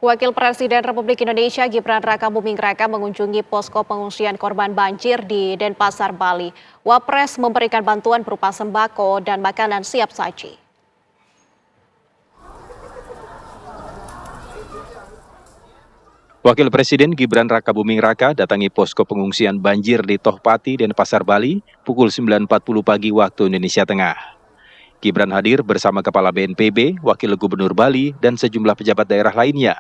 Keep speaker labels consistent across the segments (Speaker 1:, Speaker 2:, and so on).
Speaker 1: Wakil Presiden Republik Indonesia Gibran Rakabuming Raka mengunjungi posko pengungsian korban banjir di Denpasar, Bali. Wapres memberikan bantuan berupa sembako dan makanan siap saji.
Speaker 2: Wakil Presiden Gibran Rakabuming Raka datangi posko pengungsian banjir di Tohpati, Denpasar, Bali pukul 9.40 pagi waktu Indonesia Tengah. Gibran hadir bersama Kepala BNPB, Wakil Gubernur Bali, dan sejumlah pejabat daerah lainnya.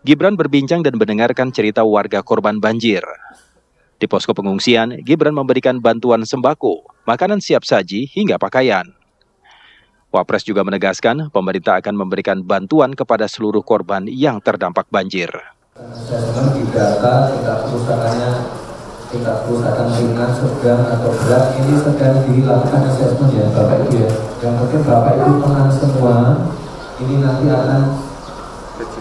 Speaker 2: Gibran berbincang dan mendengarkan cerita warga korban banjir. Di posko pengungsian, Gibran memberikan bantuan sembako, makanan siap saji, hingga pakaian. Wapres juga menegaskan pemerintah akan memberikan bantuan kepada seluruh korban yang terdampak banjir.
Speaker 3: Asesmen di data tingkat kerusakan ringan, sedang atau berat ini sedang dilakukan asesmen ya Bapak Ibu ya. Yang penting Bapak Ibu tenang semua, ini nanti akan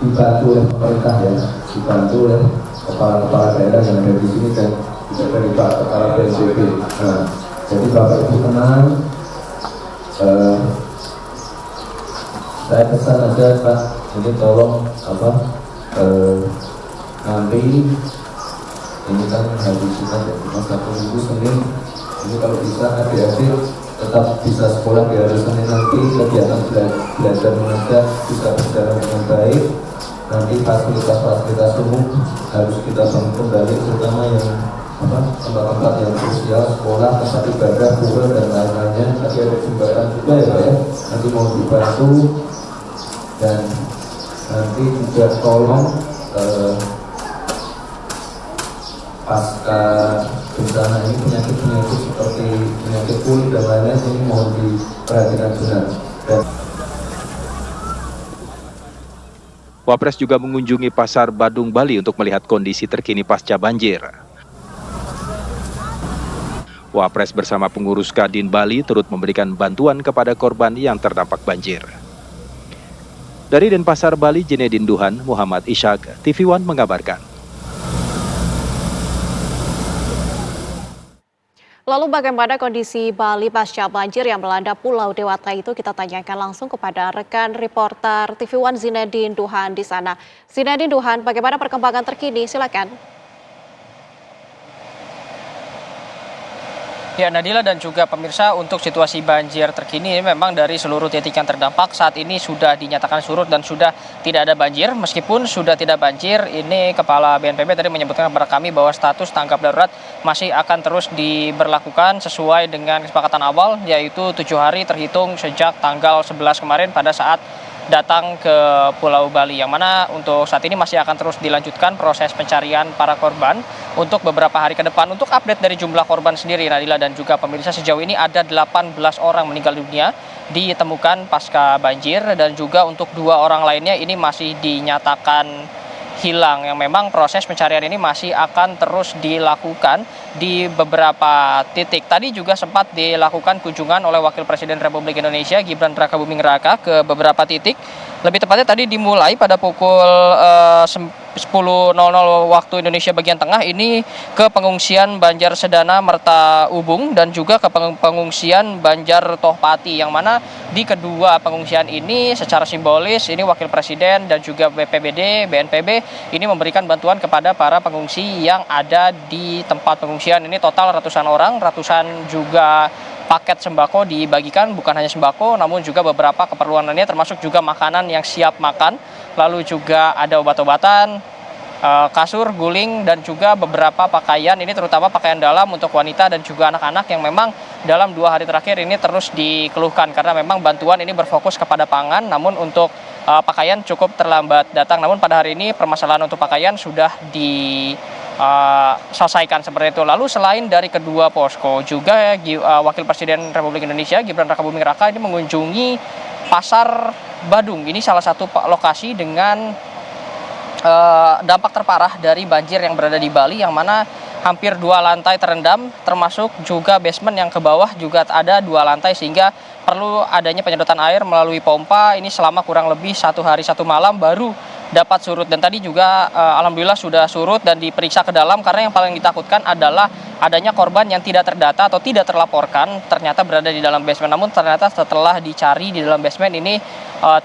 Speaker 3: dibantu oleh pemerintah ya, dibantu oleh kepala-kepala daerah yang ada di sini dan juga dari Pak Kepala BNPB. Nah, jadi Bapak Ibu tenang. Saya pesan aja Pak, ini tolong nanti ini kan hari kita cuma 1 minggu Senin, ini kalau bisa adik-adik tetap bisa sekolah di hari Senin nanti, kegiatan belajar mengajar bisa berjalan dengan baik. Nanti fasilitas umum harus kita bangun kembali, terutama yang tempat-tempat yang sosial, sekolah, tempat ibadah, pura dan lain-lainnya. Tadi ada jembatan juga ya Pak ya, nanti mau dibantu. Dan nanti juga tolong pasca bencana ini penyakit-penyakit seperti penyakit kulit dan lain-lain ini mohon diperhatikan benar.
Speaker 2: Wapres juga mengunjungi Pasar Badung, Bali untuk melihat kondisi terkini pasca banjir. Wapres bersama pengurus Kadin Bali turut memberikan bantuan kepada korban yang terdampak banjir. Dari Denpasar, Bali, Jinedin Duhan, Muhammad Ishak, TV One mengabarkan.
Speaker 1: Lalu bagaimana kondisi Bali pasca banjir yang melanda Pulau Dewata itu kita tanyakan langsung kepada rekan reporter TV One Zinedin Duhan di sana. Zinedin Duhan, bagaimana perkembangan terkini? Silakan.
Speaker 4: Ya, Nadila dan juga pemirsa, untuk situasi banjir terkini memang dari seluruh titik yang terdampak saat ini sudah dinyatakan surut dan sudah tidak ada banjir. Meskipun sudah tidak banjir, ini Kepala BNPB tadi menyebutkan kepada kami bahwa status tanggap darurat masih akan terus diberlakukan sesuai dengan kesepakatan awal, yaitu 7 hari terhitung sejak tanggal 11 kemarin pada saat datang ke Pulau Bali, yang mana untuk saat ini masih akan terus dilanjutkan proses pencarian para korban untuk beberapa hari ke depan. Untuk update dari jumlah korban sendiri, Nadila dan juga pemirsa, sejauh ini ada 18 orang meninggal dunia ditemukan pasca banjir, dan juga untuk 2 orang lainnya ini masih dinyatakan hilang, yang memang proses pencarian ini masih akan terus dilakukan di beberapa titik. Tadi juga sempat dilakukan kunjungan oleh Wakil Presiden Republik Indonesia Gibran Rakabuming Raka ke beberapa titik. Lebih tepatnya tadi dimulai pada pukul 10.00 waktu Indonesia bagian tengah ini ke pengungsian Banjar Sedana Merta Ubung dan juga ke pengungsian Banjar Tohpati, yang mana di kedua pengungsian ini secara simbolis ini Wakil Presiden dan juga BPBD, BNPB ini memberikan bantuan kepada para pengungsi yang ada di tempat pengungsian. Ini total ratusan orang, ratusan juga paket sembako dibagikan, bukan hanya sembako namun juga beberapa keperluan lainnya termasuk juga makanan yang siap makan, lalu juga ada obat-obatan, kasur, guling, dan juga beberapa pakaian, ini terutama pakaian dalam untuk wanita dan juga anak-anak yang memang dalam 2 hari terakhir ini terus dikeluhkan karena memang bantuan ini berfokus kepada pangan, namun untuk pakaian cukup terlambat datang. Namun pada hari ini permasalahan untuk pakaian sudah diselesaikan seperti itu. Lalu selain dari kedua posko, juga Wakil Presiden Republik Indonesia Gibran Rakabuming Raka ini mengunjungi Pasar Badung. Ini salah satu lokasi dengan dampak terparah dari banjir yang berada di Bali, yang mana hampir 2 lantai terendam, termasuk juga basement yang ke bawah juga ada 2 lantai, sehingga perlu adanya penyedotan air melalui pompa. Ini selama kurang lebih 1 hari 1 malam baru dapat surut. Dan tadi juga alhamdulillah sudah surut dan diperiksa ke dalam, karena yang paling ditakutkan adalah adanya korban yang tidak terdata atau tidak terlaporkan ternyata berada di dalam basement. Namun ternyata setelah dicari di dalam basement ini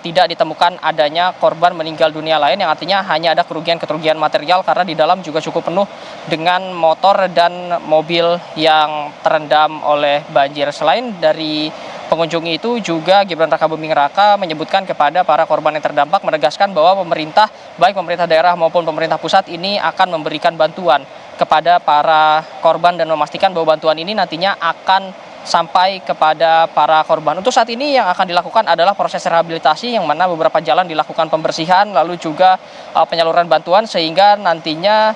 Speaker 4: tidak ditemukan adanya korban meninggal dunia lain, yang artinya hanya ada kerugian-kerugian material karena di dalam juga cukup penuh dengan motor dan mobil yang terendam oleh banjir. Selain dari pengunjung itu juga Gibran Raka Buming Raka menyebutkan kepada para korban yang terdampak, menegaskan bahwa pemerintah, baik pemerintah daerah maupun pemerintah pusat ini akan memberikan bantuan kepada para korban dan memastikan bahwa bantuan ini nantinya akan sampai kepada para korban. Untuk saat ini yang akan dilakukan adalah proses rehabilitasi, yang mana beberapa jalan dilakukan pembersihan, lalu juga penyaluran bantuan, sehingga nantinya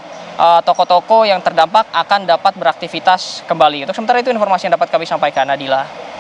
Speaker 4: toko-toko yang terdampak akan dapat beraktivitas kembali. Untuk sementara itu informasi yang dapat kami sampaikan, Nadila.